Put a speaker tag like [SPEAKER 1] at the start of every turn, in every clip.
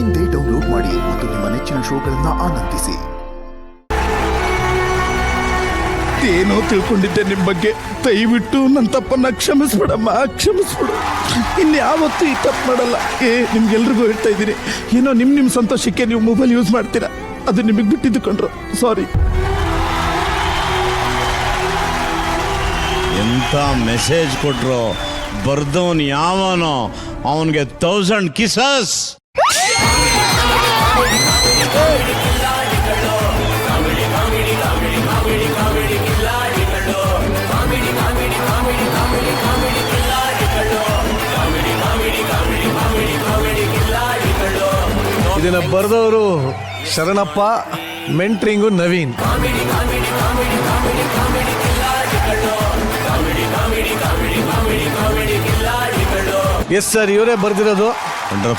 [SPEAKER 1] ಇಂದೇ ಡೌನ್ಲೋಡ್ ಮಾಡಿ ಮತ್ತು ನಿಮ್ಮ ನೆಚ್ಚಿನ ಶೋಗಳನ್ನ ಆನಂದಿಸಿ.
[SPEAKER 2] ಏನೋ ತಿಳ್ಕೊಂಡಿದ್ದೆ ನಿಮ್ಮ ಬಗ್ಗೆ. ದಯವಿಟ್ಟು ನನ್ನ ತಪ್ಪನ್ನ ಕ್ಷಮಿಸ್ಬಿಡಮ್ಮ, ಕ್ಷಮಿಸ್ಬಿಡು. ಇನ್ಯಾವತ್ತೂ ಈ ತಪ್ಪು ಮಾಡಲ್ಲ. ನಿಮ್ಗೆಲ್ರಿಗೂ ಹೇಳ್ತಾ ಇದ್ದೀನಿ, ಏನೋ ನಿಮ್ಮ ಸಂತೋಷಕ್ಕೆ ನೀವು ಮೊಬೈಲ್ ಯೂಸ್ ಮಾಡ್ತೀರಾ, ಅದು ನಿಮಗೆ ಬಿಟ್ಟಿದ್ದು ಕಣ್ರು. ಸಾರಿ.
[SPEAKER 3] ಎಂತ ಮೆಸೇಜ್ ಕೊಟ್ರು, ಬರ್ದವನ್ ಯಾವನೋ ಅವನಿಗೆ 1000 ಕಿಸಸ್.
[SPEAKER 4] ಇದನ್ನ ಬರೆದವರು ಶರಣಪ್ಪ, ಮೆಂಟ್ರಿಂಗು ನವೀನ್. ಎಸ್ ಸರ್, ಇವರೇ ಬರ್ದಿರೋದು.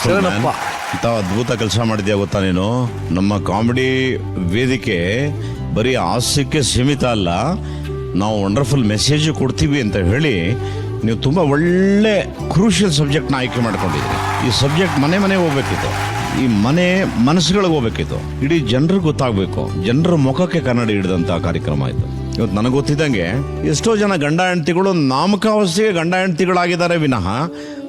[SPEAKER 4] ಶರಣಪ್ಪ,
[SPEAKER 3] ಇಂಥ ಅದ್ಭುತ ಕೆಲಸ ಮಾಡಿದ್ಯಾ ಗೊತ್ತಾ ನೀನು. ನಮ್ಮ ಕಾಮಿಡಿ ವೇದಿಕೆ ಬರೀ ಹಾಸ್ಯಕ್ಕೆ ಸೀಮಿತ ಅಲ್ಲ, ನಾವು ವಂಡರ್ಫುಲ್ ಮೆಸೇಜ್ ಕೊಡ್ತೀವಿ ಅಂತ ಹೇಳಿ ನೀವು ತುಂಬ ಒಳ್ಳೆ ಕ್ರೂಷಿಯಲ್ ಸಬ್ಜೆಕ್ಟ್ನ ಆಯ್ಕೆ ಮಾಡ್ಕೊಂಡಿದ್ದೀರಿ. ಈ ಸಬ್ಜೆಕ್ಟ್ ಮನೆ ಹೋಗ್ಬೇಕಿತ್ತು, ಈ ಮನಸ್ಸುಗಳಿಗೆ ಹೋಗ್ಬೇಕಿತ್ತು, ಇಡೀ ಜನರಿಗೆ ಗೊತ್ತಾಗಬೇಕು, ಜನರ ಮುಖಕ್ಕೆ ಕನ್ನಡಿ ಹಿಡಿದಂಥ ಕಾರ್ಯಕ್ರಮ ಆಯಿತು. ಇವತ್ತು ನನಗೆ ಗೊತ್ತಿದ್ದಂಗೆ ಎಷ್ಟೋ ಜನ ಗಂಡ ಹೆಂಡತಿಗಳು ನಾಮಕಾವಸ್ಥೆಗೆ ಗಂಡ ಹೆಂಡತಿಗಳಾಗಿದ್ದಾರೆ ವಿನಃ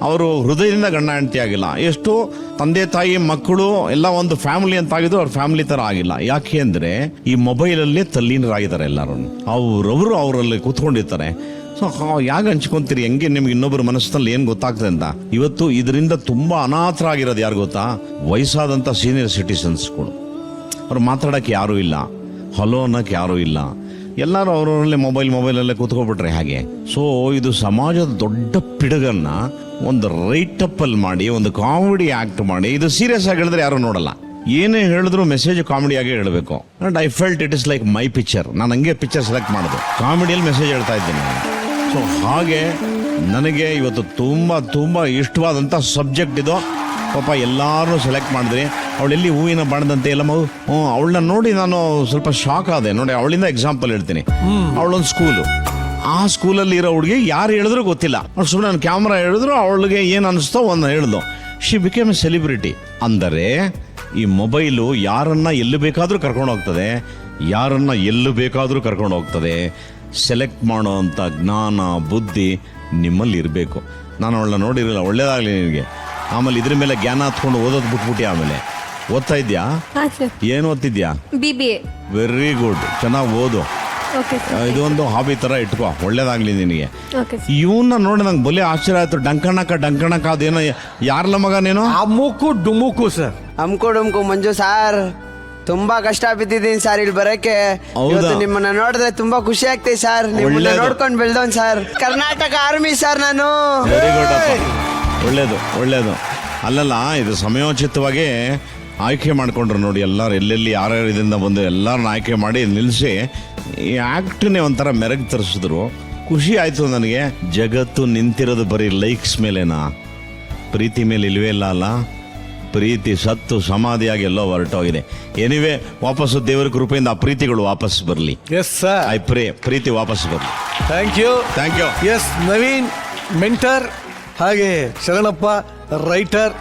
[SPEAKER 3] ಅವರು ಹೃದಯದಿಂದ ಗಂಡ ಹೆಂಡತಿ ಆಗಿಲ್ಲ. ಎಷ್ಟೋ ತಂದೆ ತಾಯಿ ಮಕ್ಕಳು ಎಲ್ಲ ಒಂದು ಫ್ಯಾಮಿಲಿ ಅಂತ ಆಗಿದ್ದು ಅವ್ರ ಫ್ಯಾಮಿಲಿ ಥರ ಆಗಿಲ್ಲ. ಯಾಕೆ ಅಂದರೆ ಈ ಮೊಬೈಲಲ್ಲೇ ತಲ್ಲೀನರಾಗಿದ್ದಾರೆ ಎಲ್ಲರೂ. ಅವರವರು ಅವರಲ್ಲಿ ಕೂತ್ಕೊಂಡಿರ್ತಾರೆ. ಸೊ ಯಾಕೆ ಹಂಚ್ಕೊಂತೀರಿ, ಹೆಂಗೆ ನಿಮ್ಗೆ ಇನ್ನೊಬ್ಬರ ಮನಸ್ಸಿನಲ್ಲಿ ಏನು ಗೊತ್ತಾಗ್ತದೆ ಅಂತ. ಇವತ್ತು ಇದರಿಂದ ತುಂಬ ಅನಾಥರಾಗಿರೋದು ಯಾರು ಗೊತ್ತಾ? ವಯಸ್ಸಾದಂಥ ಸೀನಿಯರ್ ಸಿಟಿಸನ್ಸ್ಗಳು. ಅವ್ರು ಮಾತಾಡೋಕ್ಕೆ ಯಾರೂ ಇಲ್ಲ, ಹಲೋ ಅನ್ನೋಕ್ಕೆ ಯಾರೂ ಇಲ್ಲ, ಎಲ್ಲರೂ ಅವರಲ್ಲೇ ಮೊಬೈಲಲ್ಲೇ ಕೂತ್ಕೊಬಿಟ್ರೆ ಹಾಗೆ. ಸೊ ಇದು ಸಮಾಜದ ದೊಡ್ಡ ಪಿಡುಗನ್ನ ಒಂದು ರೈಟಪ್ಪಲ್ಲಿ ಮಾಡಿ, ಒಂದು ಕಾಮಿಡಿ ಆ್ಯಕ್ಟ್ ಮಾಡಿ, ಇದು ಸೀರಿಯಸ್ ಆಗಿ ಹೇಳಿದ್ರೆ ಯಾರು ನೋಡಲ್ಲ. ಏನೇ ಹೇಳಿದ್ರು ಮೆಸೇಜ್ ಕಾಮಿಡಿಯಾಗೇ ಹೇಳಬೇಕು. And I felt it is like my picture. ನಾನು ಹಂಗೆ ಪಿಕ್ಚರ್ ಸೆಲೆಕ್ಟ್ ಮಾಡೋದು, ಕಾಮಿಡಿಯಲ್ಲಿ ಮೆಸೇಜ್ ಹೇಳ್ತಾ ಇದ್ದೀನಿ ನಾನು. ಸೊ ಹಾಗೆ ನನಗೆ ಇವತ್ತು ತುಂಬ ಇಷ್ಟವಾದಂಥ ಸಬ್ಜೆಕ್ಟ್ ಇದು. ಪಾಪ ಎಲ್ಲರೂ ಸೆಲೆಕ್ಟ್ ಮಾಡಿದ್ರಿ. ಅವಳೆಲ್ಲಿ ಹೂವಿನ ಬಾಣದಂತೆ ಎಲ್ಲ ಅವಳನ್ನ ನೋಡಿ ನಾನು ಸ್ವಲ್ಪ ಶಾಕ್ ಆದೆ. ನೋಡಿ, ಅವಳಿಂದ ಎಕ್ಸಾಂಪಲ್ ಹೇಳ್ತೀನಿ. ಅವಳೊಂದು ಸ್ಕೂಲು, ಆ ಸ್ಕೂಲಲ್ಲಿ ಇರೋ ಹುಡುಗಿ ಯಾರು ಹೇಳಿದ್ರು ಗೊತ್ತಿಲ್ಲ. ಅವ್ಳು ಸುಮ್ಮನೆ ನಾನು ಕ್ಯಾಮ್ರಾ ಹೇಳಿದ್ರು, ಅವಳಿಗೆ ಏನು ಅನಿಸ್ತೋ ಒಂದು ಹೇಳಿದ್ಲು. She became A celebrity. ಅಂದರೆ ಈ ಮೊಬೈಲು ಯಾರನ್ನ ಎಲ್ಲಿ ಬೇಕಾದರೂ ಕರ್ಕೊಂಡು ಹೋಗ್ತದೆ, ಯಾರನ್ನ ಎಲ್ಲೂ ಬೇಕಾದರೂ ಕರ್ಕೊಂಡು ಹೋಗ್ತದೆ. ಸೆಲೆಕ್ಟ್ ಮಾಡೋ ಅಂಥ ಜ್ಞಾನ ಬುದ್ಧಿ ನಿಮ್ಮಲ್ಲಿ ಇರಬೇಕು. ನಾನು ಅವಳನ್ನ ನೋಡಿರಲಿಲ್ಲ, ಒಳ್ಳೇದಾಗಲಿ ನಿನಗೆ. ಆಮೇಲೆ ಇದ್ರ ಮೇಲೆ ಜ್ಞಾನ ಹತ್ಕೊಂಡು ಓದೋದು ಬಿಟ್ಬಿಟ್ಟು ಆಮೇಲೆ ಓದ್ತಾ ಇದ್ಯಾ? ಏನು ಓದ್ತಿದ್ಯಾ?
[SPEAKER 5] BBA.
[SPEAKER 3] ವೆರಿ ಗುಡ್, ಚೆನ್ನಾಗಿ ಓದು. ಇದೊಂದು ಹಾಬಿ ತರ ಇಟ್ಕೋ, ಒಳ್ಳೇದಾಗ್ಲಿ ನಿನಗೆ. ಇವನ್ನ ನೋಡಿ ನಂಗೆ ಬೊಲೆ ಆಶ್ಚರ್ಯ ಆಯ್ತು. ಡಂಕಣಕ ಅದೇನೋ ಯಾರಲ್ಲ ಮಗ ನೀನು?
[SPEAKER 4] ಅಮ್ಮುಕು ಡುಮುಕು ಸರ್.
[SPEAKER 6] ಅಮ್ಕು ಡುಮ್ಕು ಮಂಜು ಸಾರ್, ತುಂಬಾ ಕಷ್ಟ ಬಿದ್ದಿದ್ದೀನಿ ಸರ್ ಇಲ್ಲಿ ಬರಕ್ಕೆ. ನಿಮ್ಮನ್ನ ನೋಡಿದ್ರೆ ತುಂಬಾ ಖುಷಿ ಆಗ್ತೈತೆ ಸರ್. ನಿಮ್ಮನ್ನ ನೋಡ್ಕೊಂಡು ಬೆಳ್ದವನ್ ಸರ್. ಕರ್ನಾಟಕ ಆರ್ಮಿ ಸರ್ ನಾನು.
[SPEAKER 3] ವೆರಿ ಗುಡ್ ಅಪ್ಪ, ಒಳ್ಳೇದು. ಅಲ್ಲಲ್ಲ, ಇದು ಸಮಯೋಚಿತವಾಗಿ ಆಯ್ಕೆ ಮಾಡ್ಕೊಂಡ್ರು ನೋಡಿ. ಎಲ್ಲರೂ ಎಲ್ಲೆಲ್ಲಿ ಯಾರ್ಯಾರು ಇದರಿಂದ ಬಂದು ಎಲ್ಲರನ್ನ ಆಯ್ಕೆ ಮಾಡಿ ನಿಲ್ಲಿಸಿ ಈ ಆ್ಯಕ್ಟನ್ನೇ ಒಂಥರ ಮೆರಗು ತರಿಸಿದ್ರು. ಖುಷಿ ಆಯಿತು ನನಗೆ. ಜಗತ್ತು ನಿಂತಿರೋದು ಬರೀ ಲೈಕ್ಸ್ ಮೇಲೇನಾ? ಪ್ರೀತಿ ಮೇಲೆ ಇಲ್ವೇ ಇಲ್ಲ ಅಲ್ಲ. ಪ್ರೀತಿ ಸತ್ತು ಸಮಾಧಿಯಾಗಿ ಎಲ್ಲೋ ಹೊರಟೋಗಿದೆ. ಎನಿವೆ, ವಾಪಸ್ಸು ದೇವರ ಕೃಪೆಯಿಂದ ಆ ಪ್ರೀತಿಗಳು ವಾಪಸ್ ಬರಲಿ.
[SPEAKER 4] ಎಸ್ ಸರ್,
[SPEAKER 3] ಐ ಪ್ರೇ ಪ್ರೀತಿ ವಾಪಸ್ ಬರಲಿ.
[SPEAKER 4] Thank you. Yes, Naveen mentor, ಹಾಗೆ ಶರಣಪ್ಪ ರೈಟರ್.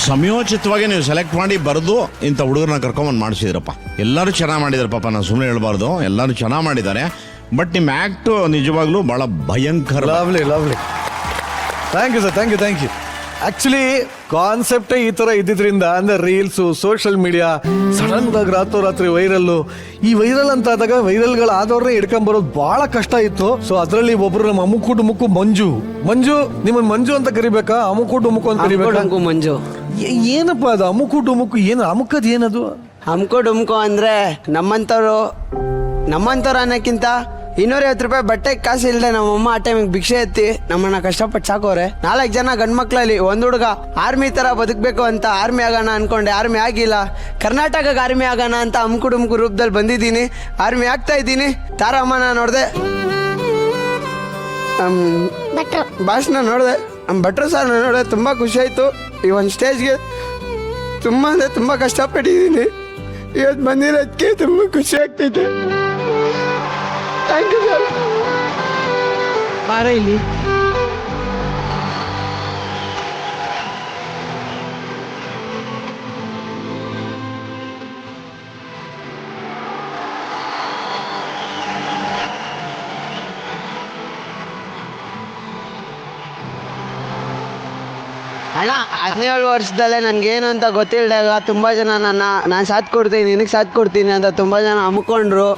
[SPEAKER 3] ಸಮಯೋಚಿತವಾಗಿ ನೀವು ಸೆಲೆಕ್ಟ್ ಮಾಡಿ ಬರೆದು ಇಂಥ ಹುಡುಗರನ್ನ ಕರ್ಕೊಂಬಂದು ಮಾಡಿಸಿದ್ರಪ್ಪ. ಎಲ್ಲರೂ ಚೆನ್ನಾಗಿ ಮಾಡಿದಾರೆ ಪಾಪ, ನಾನು ಸುಮ್ಮನೆ ಹೇಳ್ಬಾರ್ದು, ಎಲ್ಲರೂ ಚೆನ್ನಾಗಿ ಮಾಡಿದ್ದಾರೆ. ಬಟ್ ನಿಮ್ಮ ಆ್ಯಕ್ಟು ನಿಜವಾಗ್ಲೂ ಬಹಳ ಭಯಂಕರ.
[SPEAKER 4] Lovely. Thank you sir, thank you. Actually ಕಾನ್ಸೆಪ್ಟೇ ಈ ತರ ಇದ್ದಿದ್ರಿಂದ, ಅಂದ್ರೆ ರೀಲ್ಸು, ಸೋಷಿಯಲ್ ಮೀಡಿಯಾ ಸಡನ್ ಆಗಿ ರಾತ್ರೋರಾತ್ರಿ ವೈರಲ್ಲು. ಈ ವೈರಲ್ ಅಂತ ಆದಾಗ ವೈರಲ್ಗಳು ಆದವ್ರನ್ನೇ ಹಿಡ್ಕೊಂಬರೋದು ಬಹಳ ಕಷ್ಟ ಇತ್ತು. ಸೊ ಅದರಲ್ಲಿ ಒಬ್ರು ನಮ್ಮ ಅಮ್ಮುಕು ಡುಮುಕು ಮಂಜು. ನಿಮ್ಮನ್ನ ಮಂಜು ಅಂತ ಕರಿಬೇಕಾ, ಅಮ್ಮುಕು ಡುಮುಕು ಅಂತ ಕರಿಬೇಕಾ?
[SPEAKER 6] ಮಂಜು.
[SPEAKER 4] ಏನಪ್ಪ ಅದು ಅಮ್ಮುಕು ಡುಮುಕು? ಏನು ಅಮ್ಮುಕದ್ ಏನದು?
[SPEAKER 6] ಅಮ್ಕು ಡುಮ್ಕು ಅಂದ್ರೆ ನಮ್ಮಂತವ್ರು ಅನ್ನಕ್ಕಿಂತ 250 ರೂಪಾಯಿ ಬಟ್ಟೆಗೆ ಕಾಸು ಇಲ್ಲದೆ ನಮ್ಮಮ್ಮ ಆ ಟೈಮಿಗೆ ಭಿಕ್ಷೆ ಎತ್ತಿ ನಮ್ಮನ್ನ ಕಷ್ಟಪಟ್ಟು ಸಾಕೋರೆ. 4 ಜನ ಗಂಡ್ಮಕ್ಳಲ್ಲಿ ಒಂದು ಹುಡುಗ ಆರ್ಮಿ ತರ ಬದುಕಬೇಕು ಅಂತ ಆರ್ಮಿ ಆಗೋಣ ಅನ್ಕೊಂಡೆ. ಆರ್ಮಿ ಆಗಿಲ್ಲ. ಕರ್ನಾಟಕಕ್ಕೆ ಆರ್ಮಿ ಆಗೋಣ ಅಂತ ಅಮ್ಕು ಡುಮ್ಕು ರೂಪದಲ್ಲಿ ಬಂದಿದ್ದೀನಿ. ಆರ್ಮಿ ಆಗ್ತಾ ಇದ್ದೀನಿ. ತಾರಮ್ಮನ ನೋಡಿದೆ, ಭಾಷಣ ನೋಡಿದೆ, ನಮ್ಮ ಭಟ್ರು ಸರ್ ನೋಡಿದೆ. ತುಂಬ ಖುಷಿ ಆಯಿತು. ಈ ಒಂದು ಸ್ಟೇಜ್ಗೆ ತುಂಬ ಕಷ್ಟಪಟ್ಟಿದ್ದೀನಿ. ಇವತ್ತು ಬಂದಿರೋದಕ್ಕೆ ತುಂಬ ಖುಷಿ ಆಗ್ತೈತೆ. Thank you sir.
[SPEAKER 7] ಬಾರ ಇಲ್ಲಿ.
[SPEAKER 6] ಅಣ್ಣ 17 ವರ್ಷದಲ್ಲೇ ನನಗೇನು ಅಂತ ಗೊತ್ತಿಲ್ಲದಾಗ ತುಂಬ ಜನ ನಾನು ಸಾಥ್ ಕೊಡ್ತೀನಿ ನಿನಗೆ ಸಾಥ್ ಕೊಡ್ತೀನಿ ಅಂತ ತುಂಬ ಜನ ಹಮ್ಮಿಕೊಂಡ್ರು.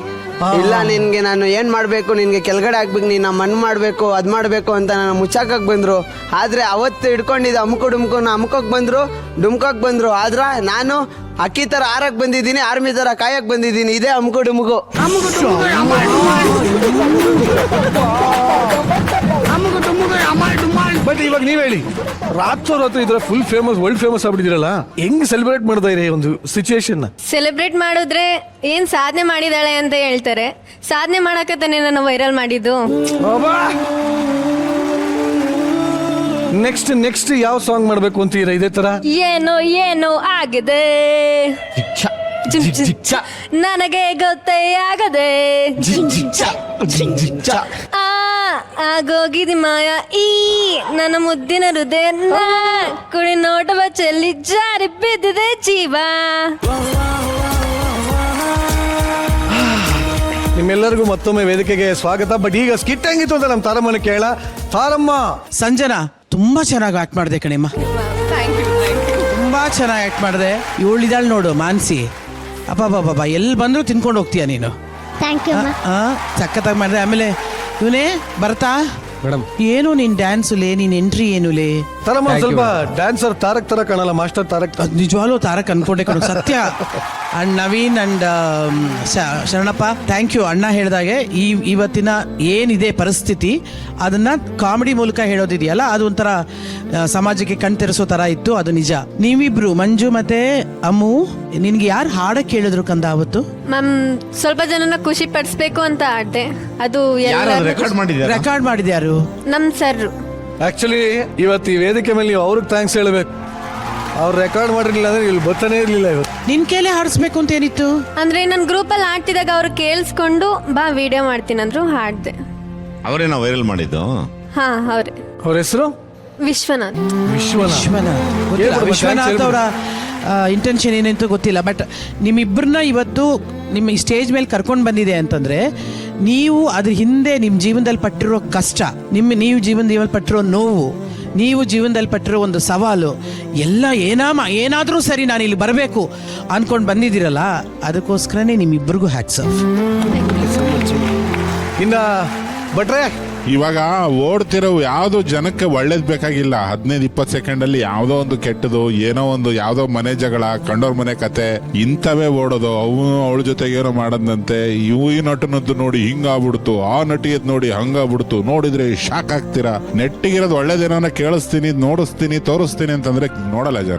[SPEAKER 6] ಇಲ್ಲ ನಿನಗೆ ನಾನು ಏನು ಮಾಡಬೇಕು, ನಿನಗೆ ಕೆಳಗಡೆ ಹಾಕ್ಬೇಕು, ನೀನು ಮಣ್ಣು ಮಾಡಬೇಕು, ಅದು ಮಾಡಬೇಕು ಅಂತ ನಾನು ಮುಚ್ಚಾಕಕ್ಕೆ ಬಂದರು. ಆದರೆ ಅವತ್ತು ಹಿಡ್ಕೊಂಡಿದ್ದು ಅಮ್ಕೋಕ್ಕೆ ಬಂದರು, ಡುಮ್ಕೋಕ್ಕೆ ಬಂದರು. ಆದ್ರೆ ನಾನು ಅಕ್ಕಿ ಥರ ಆರಕ್ಕೆ ಬಂದಿದ್ದೀನಿ, ಆರ್ಮಿ ಥರ ಕಾಯಕ್ಕೆ ಬಂದಿದ್ದೀನಿ. ಇದೇ ಅಮ್ಕು ಡುಮ್ಕು.
[SPEAKER 4] ಬಟ್ ಇವಾಗ ನೀವ್ ಹೇಳಿ, ರಾತ್ರೋರಾತ್ರಿ ಇದ್ರೆ ಫುಲ್ ಫೇಮಸ್, ವರ್ಲ್ಡ್ ಫೇಮಸ್ ಆಗ್ಬಿಟ್ಟಿದ್ದೀರಲ್ಲ, ಹೆಂಗ್ ಸೆಲೆಬ್ರೇಟ್ ಮಾಡ್ತಾ ಇರಿ ಒಂದು ಸಿಚುಯೇಷನ್?
[SPEAKER 5] ಸೆಲೆಬ್ರೇಟ್ ಮಾಡಿದ್ರೆ ಏನ್ ಸಾಧನೆ ಮಾಡಿದಾಳೆ ಅಂತ ಹೇಳ್ತಾರೆ. ಸಾಧನೆ ಮಾಡಕ್ಕೆ ತಾನೇ ನಾನು ವೈರಲ್ ಮಾಡಿದ್ದು.
[SPEAKER 4] ನೆಕ್ಸ್ಟ್ ಯಾವ ಸಾಂಗ್ ಮಾಡ್ಬೇಕು ಅಂತೀರಾ ಇದೇ ತರ?
[SPEAKER 5] ಏನೋ ಆಗಿದೆ ನನಗೆ ಗೊತ್ತೇ ಆಗದೆ ಆಗೋಗಿದಿ ಮಾಯ ಈ ನನ್ನ ಮುದ್ದಿನ ಹೃದಯ ಕುಡಿ ನೋಟವ ಚೆಲ್ಲಿ ಜಾರಿ ಬಿದ್ದಿದೆ ಜೀವ.
[SPEAKER 4] ನಿಮ್ಮೆಲ್ಲರಿಗೂ ಮತ್ತೊಮ್ಮೆ ವೇದಿಕೆಗೆ ಸ್ವಾಗತ. ಬಟ್ ಈಗ ಸ್ಕಿಟ್ ಹೆಂಗಿತ್ತು ಅಂತ ನಮ್ಮ ತಾರಮ್ಮನ ಕೇಳ. ತಾರಮ್ಮ,
[SPEAKER 7] ಸಂಜನಾ ತುಂಬಾ ಚೆನ್ನಾಗಿ ಆಕ್ಟ್ ಮಾಡಿದೆ ಕಣಿಮ್ಮ, ತುಂಬಾ ಚೆನ್ನಾಗಿ ಆಕ್ಟ್ ಮಾಡಿದೆ. ಇವಳಿದಾಳ್ ನೋಡು ಮಾನ್ಸಿ, ಅಪ್ಪ ಎಲ್ಲಿ ಬಂದ್ರು ತಿನ್ಕೊಂಡು ಹೋಗ್ತೀಯ ನೀನು.
[SPEAKER 8] ಥ್ಯಾಂಕ್ ಯು
[SPEAKER 7] ಸಖತ್ತಾಗಿ ಮಾಡಿದೆ. ಆಮೇಲೆ ಇವನೇ ಬರ್ತಾ
[SPEAKER 4] ಮೇಡಮ್,
[SPEAKER 7] ಏನು ನಿನ್ ಡ್ಯಾನ್ಸುಲೇ, ನಿನ್ ಎಂಟ್ರಿ ಏನುಲೇ.
[SPEAKER 4] ತಾರಮ್ಮ ಸ್ವಲ್ಪ ಡ್ಯಾನ್ಸರ್ ತಾರಕ್ ತರ ಕಾಣಲ್ಲ, ಮಾಸ್ಟರ್ ತಾರಕ್.
[SPEAKER 7] ನಿಜವಾಗ್ಲೂ ತಾರಕ್ ಅನ್ಕೊಂಡೆ ಕಣೋ, Sathya. And Naveen and Sharanappa, thank you. ಅಣ್ಣ ಹೇಳಿದಾಗೆ ಇವತ್ತಿನ ಏನಿದೆ ಪರಿಸ್ಥಿತಿ ಅದನ್ನ ಕಾಮಿಡಿ ಮೂಲಕ ಹೇಳೋದಿದೆಯಲ್ಲ, ಅದು ಒಂಥರ ಸಮಾಜಕ್ಕೆ ಕಣ್ತೆರೆಸೋ ತರ ಇತ್ತು, ಅದು ನಿಜ. ನೀವಿಬ್ರು ಮಂಜು ಮತ್ತೆ ಅಮ್ಮು, ನಿನ್ಗೆ ಯಾರು ಹಾಡಕ್ಕೆ ಹೇಳಿದ್ರು ಕಂದ ಅವತ್ತು?
[SPEAKER 5] ಮ್ಯಾಮ್ ಸ್ವಲ್ಪ ಜನನ ಖುಷಿ ಪಡಿಸ್ಬೇಕು ಅಂತ ಆಡ್ದೆ. ಅದು
[SPEAKER 3] ರೆಕಾರ್ಡ್
[SPEAKER 7] ಮಾಡಿದ್ಯಾರು?
[SPEAKER 5] ನಮ್ ಸರ್.
[SPEAKER 4] ಆಕ್ಚುಲಿ ಇವತ್ತು ಈ ವೇದಿಕೆ ಮೇಲೆ ನೀವು ಅವ್ರಿಗೆ ಥ್ಯಾಂಕ್ಸ್ ಹೇಳಬೇಕು. ಅವ್ರು ರೆಕಾರ್ಡ್ ಮಾಡಿರ್ಲಿಲ್ಲ ಅಂದ್ರೆ ಇಲ್ಲಿ ಬರ್ತಾನೆ ಇರ್ಲಿಲ್ಲ. ಇವತ್ತು
[SPEAKER 7] ನಿನ್ ಕೇಳಿ ಹಾಡಿಸ್ಬೇಕು ಅಂತ ಏನಿತ್ತು
[SPEAKER 5] ಅಂದ್ರೆ ನನ್ನ ಗ್ರೂಪಲ್ಲಿ ಆಡ್ತಿದಾಗ ಅವ್ರು ಕೇಳಿಸ್ಕೊಂಡು ಬಾ ವಿಡಿಯೋ ಮಾಡ್ತೀನಿ ಅಂದ್ರು, ಹಾಡ್ದೆ.
[SPEAKER 3] ಅವರೇನ ವೈರಲ್ ಮಾಡಿದ್ದು?
[SPEAKER 5] ಹಾ ಅವ್ರೆ.
[SPEAKER 4] ಅವ್ರ ಹೆಸರು
[SPEAKER 5] ವಿಶ್ವನಾಥ್.
[SPEAKER 7] ವಿಶ್ವನಾಥ್ ಅವರ ಇಂಟೆನ್ಷನ್ ಏನಂತ ಗೊತ್ತಿಲ್ಲ. ಬಟ್ ನಿಮ್ಮಿಬ್ಬರನ್ನ ಇವತ್ತು ನಿಮ್ಮ ಈ ಸ್ಟೇಜ್ ಮೇಲೆ ಕರ್ಕೊಂಡು ಬಂದಿದೆ ಅಂತಂದ್ರೆ, ನೀವು ಅದ್ರ ಹಿಂದೆ ನಿಮ್ಮ ಜೀವನದಲ್ಲಿ ಪಟ್ಟಿರೋ ಕಷ್ಟ, ನೀವು ಜೀವನದಲ್ಲಿ ಪಟ್ಟಿರೋ ನೋವು, ನೀವು ಜೀವನದಲ್ಲಿ ಪಟ್ಟಿರೋ ಒಂದು ಸವಾಲು ಎಲ್ಲ ಏನಾದರೂ ಸರಿ ನಾನು ಇಲ್ಲಿ ಬರಬೇಕು ಅನ್ಕೊಂಡು ಬಂದಿದ್ದೀರಲ್ಲ, ಅದಕ್ಕೋಸ್ಕರನೇ ನಿಮ್ಮಿಬ್ಬರಿಗೂ ಹ್ಯಾಟ್ಸ್ ಆಫ್.
[SPEAKER 4] ಇನ್ನ ಭಟ್ರೆ,
[SPEAKER 9] ಇವಾಗ ಓಡ್ತಿರೋ ಯಾವ್ದು ಜನಕ್ಕೆ ಒಳ್ಳೇದ್ ಬೇಕಾಗಿಲ್ಲ. 15-20 ಸೆಕೆಂಡಲ್ಲಿ ಯಾವ್ದೋ ಒಂದು ಕೆಟ್ಟದು, ಏನೋ ಒಂದು ಯಾವ್ದೋ ಮನೆ ಜಗಳ, ಕಂಡೋರ್ ಮನೆ ಕತೆ, ಇಂಥವೇ ಓಡೋದು. ಅವನು ಅವಳ ಜೊತೆಗೆ ಏನೋ ಮಾಡದಂತೆ, ಈ ನಟನದ್ದು ನೋಡಿ ಹಿಂಗಾಗ್ಬಿಡ್ತು, ಆ ನಟಿಯದ್ ನೋಡಿ ಹಂಗಾಗ್ಬಿಡ್ತು, ನೋಡಿದ್ರೆ ಶಾಕ್ ಆಗ್ತೀರಾ. ನೆಟ್ಟಿಗಿರೋದು ಒಳ್ಳೇದೇನೋ ಕೇಳಿಸ್ತೀನಿ, ನೋಡಿಸ್ತೀನಿ, ತೋರಿಸ್ತೀನಿ ಅಂತಂದ್ರೆ ನೋಡಲ್ಲ ಜನ.